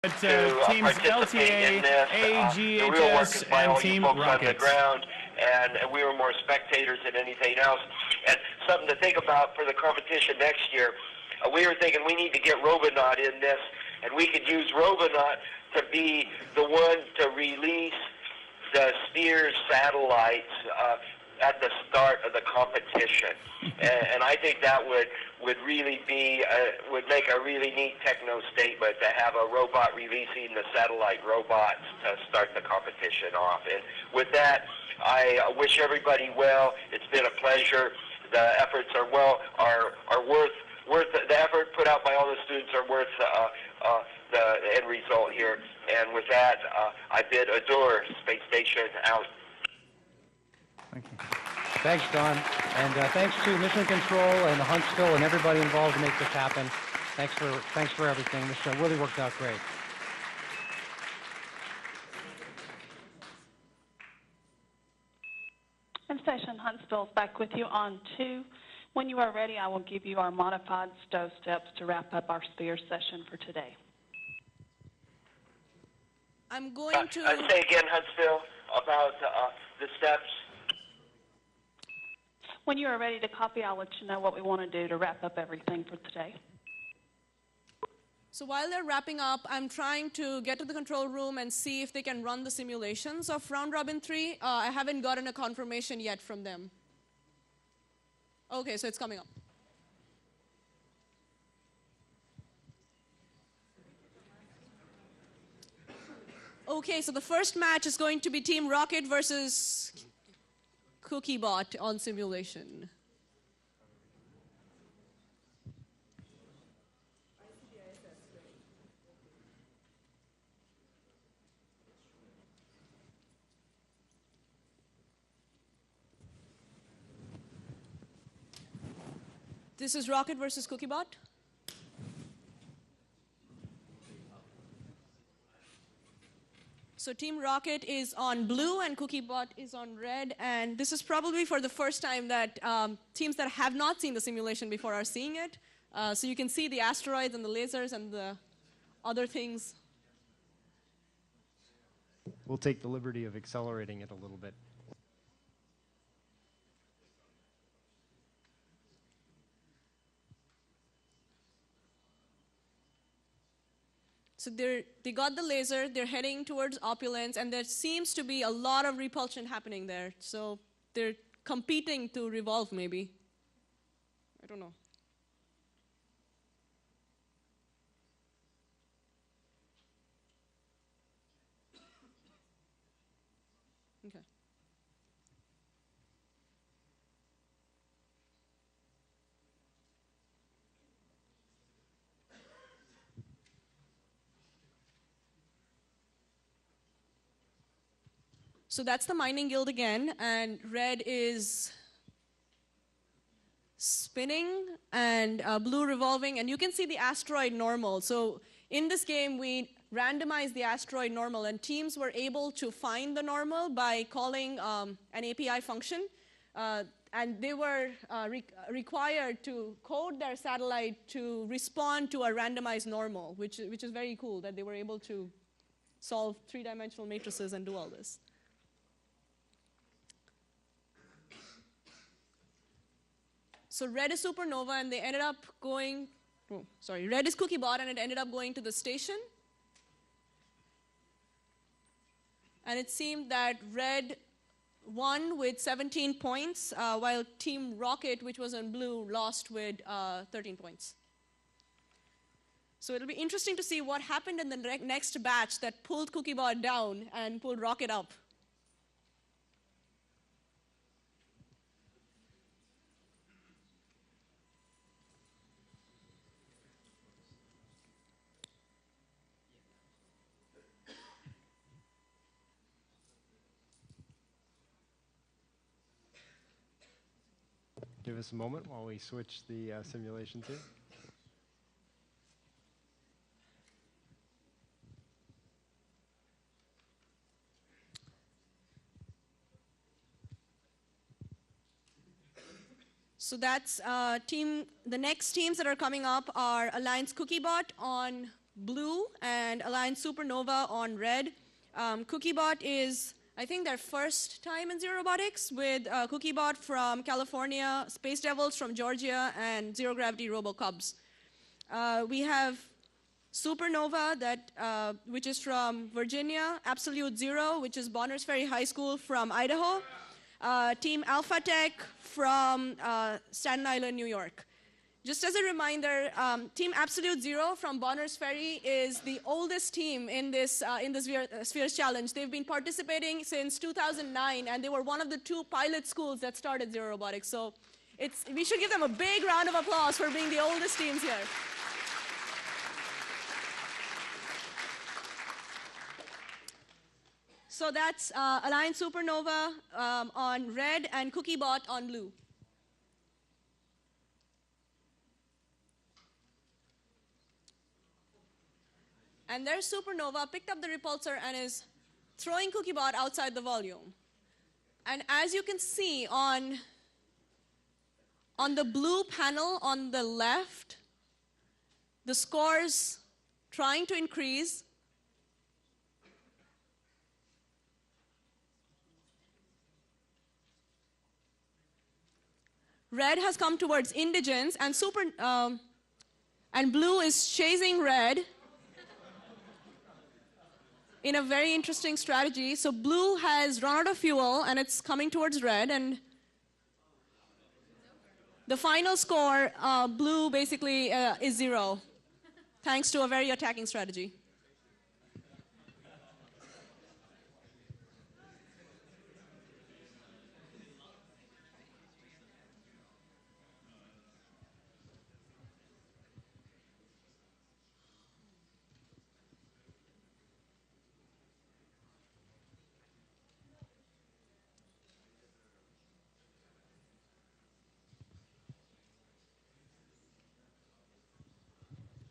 Teams LTA, AGHS, and Team Rockets. And we were more spectators than anything else. And something to think about for the competition next year, we were thinking we need to get Robonaut in this, and we could use Robonaut to be the one to release the Spears satellites at the start of the competition. And I think that would really be, would make a really neat techno statement to have a robot releasing the satellite robots to start the competition off. And with that, I wish everybody well. It's been a pleasure. The efforts are worth the effort put out by all the students are worth the end result here. And with that, I bid adieu. Space Station out. Thank you. Thanks, Don. And thanks to Mission Control and Huntsville and everybody involved to make this happen. Thanks for everything. This really worked out great. And Station Huntsville's back with you on 2. When you are ready, I will give you our modified stow steps to wrap up our Spears session for today. I'm going to... say again, Huntsville, about the steps. When you are ready to copy, I'll let you know what we want to do to wrap up everything for today. So while they're wrapping up, I'm trying to get to the control room and see if they can run the simulations of Round Robin 3. I haven't gotten a confirmation yet from them. Okay, so it's coming up. Okay, so the first match is going to be Team Rocket versus CookieBot on simulation. This is Rocket versus CookieBot. So Team Rocket is on blue and CookieBot is on red. And this is probably for the first time that teams that have not seen the simulation before are seeing it. So you can see the asteroids and the lasers and the other things. We'll take the liberty of accelerating it a little bit. So they got the laser, they're heading towards opulence, and there seems to be a lot of repulsion happening there. So they're competing to revolve, maybe. I don't know. Okay. So that's the mining guild again, and red is spinning and blue revolving, and you can see the asteroid normal. So in this game, we randomized the asteroid normal, and teams were able to find the normal by calling an API function, and they were required to code their satellite to respond to a randomized normal, which is very cool that they were able to solve three-dimensional matrices and do all this. So red is SuperNOVA, and they ended up going, red is CookieBot, and it ended up going to the station. And it seemed that red won with 17 points, while Team Rocket, which was on blue, lost with 13 points. So it'll be interesting to see what happened in the next batch that pulled CookieBot down and pulled Rocket up. Give us a moment while we switch the simulations here. So that's the next teams that are coming up are Alliance CookieBot on blue and Alliance SuperNOVA on red. CookieBot is, I think, their first time in Zero Robotics with CookieBot from California, Space Devils from Georgia, and Zero Gravity RoboCubs. We have SuperNOVA, which is from Virginia, Absolute Zero, which is Bonners Ferry High School from Idaho, Team Alpha Tech from Staten Island, New York. Just as a reminder, Team Absolute Zero from Bonners Ferry is the oldest team in the Spheres Challenge. They've been participating since 2009, and they were one of the 2 pilot schools that started Zero Robotics. So we should give them a big round of applause for being the oldest teams here. So that's Alliance SuperNOVA on red and CookieBot on blue. And there's SuperNOVA, picked up the repulsor and is throwing CookieBot outside the volume. And as you can see on the blue panel on the left, the score's trying to increase. Red has come towards Indigence, and blue is chasing red in a very interesting strategy. So blue has run out of fuel, and it's coming towards red. And the final score, blue basically is 0, thanks to a very attacking strategy.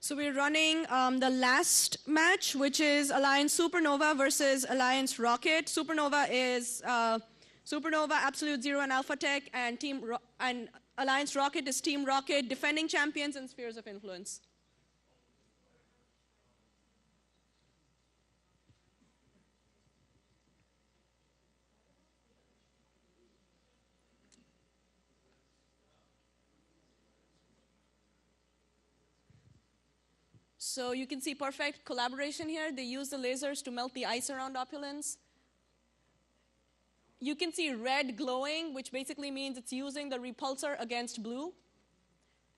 So we're running the last match, which is Alliance SuperNOVA versus Alliance Rocket. SuperNOVA is SuperNOVA, Absolute Zero, and Alpha Tech, and Alliance Rocket is Team Rocket, defending champions in Spheres of Influence. So you can see perfect collaboration here. They use the lasers to melt the ice around Opulence. You can see red glowing, which basically means it's using the repulsor against blue.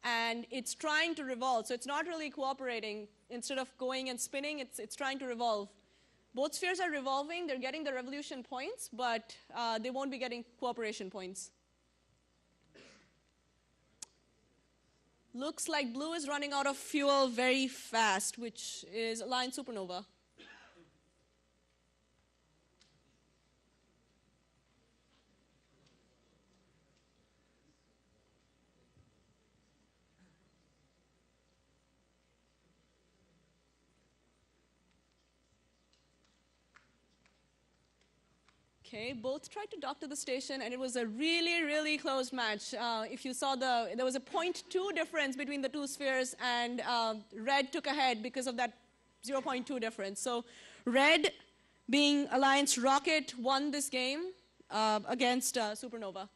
And it's trying to revolve, so it's not really cooperating. Instead of going and spinning, it's trying to revolve. Both spheres are revolving. They're getting the revolution points, but they won't be getting cooperation points. Looks like blue is running out of fuel very fast, which is Alliance SuperNOVA. Okay, both tried to dock to the station, and it was a really, really close match. If you saw there was a 0.2 difference between the 2 spheres, and red took ahead because of that 0.2 difference. So red, being Alliance Rocket, won this game against SuperNOVA.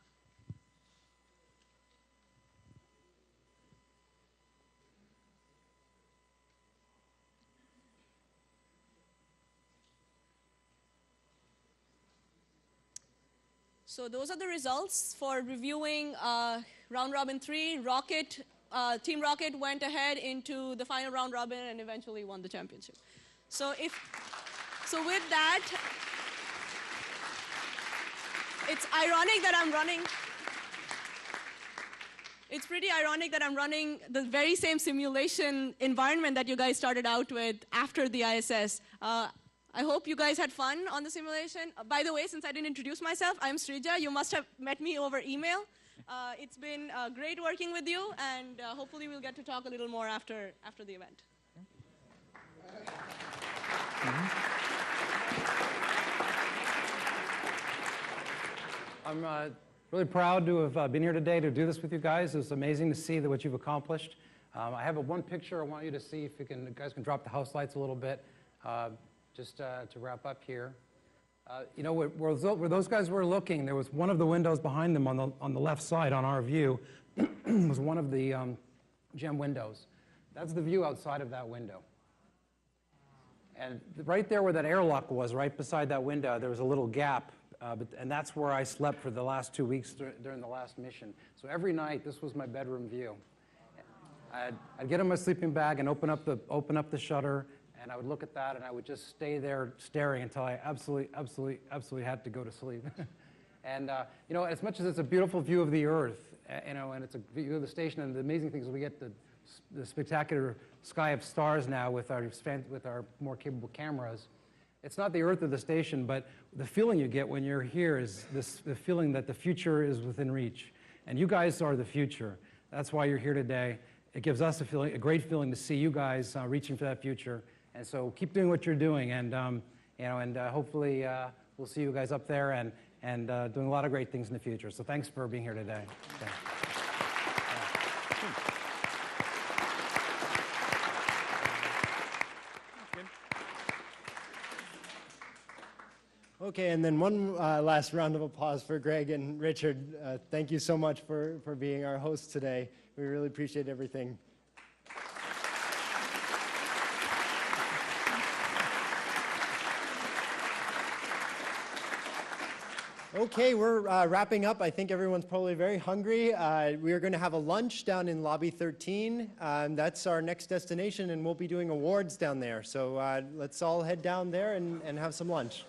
So those are the results for reviewing round robin 3. Team Rocket went ahead into the final round robin and eventually won the championship. So with that, it's ironic that I'm running. It's pretty ironic that I'm running the very same simulation environment that you guys started out with after the ISS. I hope you guys had fun on the simulation. By the way, since I didn't introduce myself, I'm Srija. You must have met me over email. It's been great working with you, and hopefully we'll get to talk a little more after the event. I'm really proud to have been here today to do this with you guys. It's amazing to see what you've accomplished. I have one picture I want you to see, if you guys can drop the house lights a little bit, just to wrap up here. You know, where those guys were looking, there was one of the windows behind them on the left side on our view, was one of the gem windows. That's the view outside of that window. And right there where that airlock was, right beside that window, there was a little gap, and that's where I slept for the last 2 weeks during the last mission. So every night, this was my bedroom view. I'd get in my sleeping bag and open up the shutter, and I would look at that, and I would just stay there staring until I absolutely had to go to sleep. And you know, as much as it's a beautiful view of the Earth, you know, and it's a view of the station, and the amazing thing is we get the spectacular sky of stars now with our more capable cameras. It's not the Earth or the station, but the feeling you get when you're here is the feeling that the future is within reach. And you guys are the future. That's why you're here today. It gives us a great feeling to see you guys reaching for that future. And so keep doing what you're doing, and you know, and hopefully we'll see you guys up there and doing a lot of great things in the future. So thanks for being here today. Okay. Okay, and then one last round of applause for Greg and Richard. Thank you so much for being our hosts today. We really appreciate everything. Okay, we're wrapping up. I think everyone's probably very hungry. We are going to have a lunch down in Lobby 13. That's our next destination, and we'll be doing awards down there. So let's all head down there and have some lunch.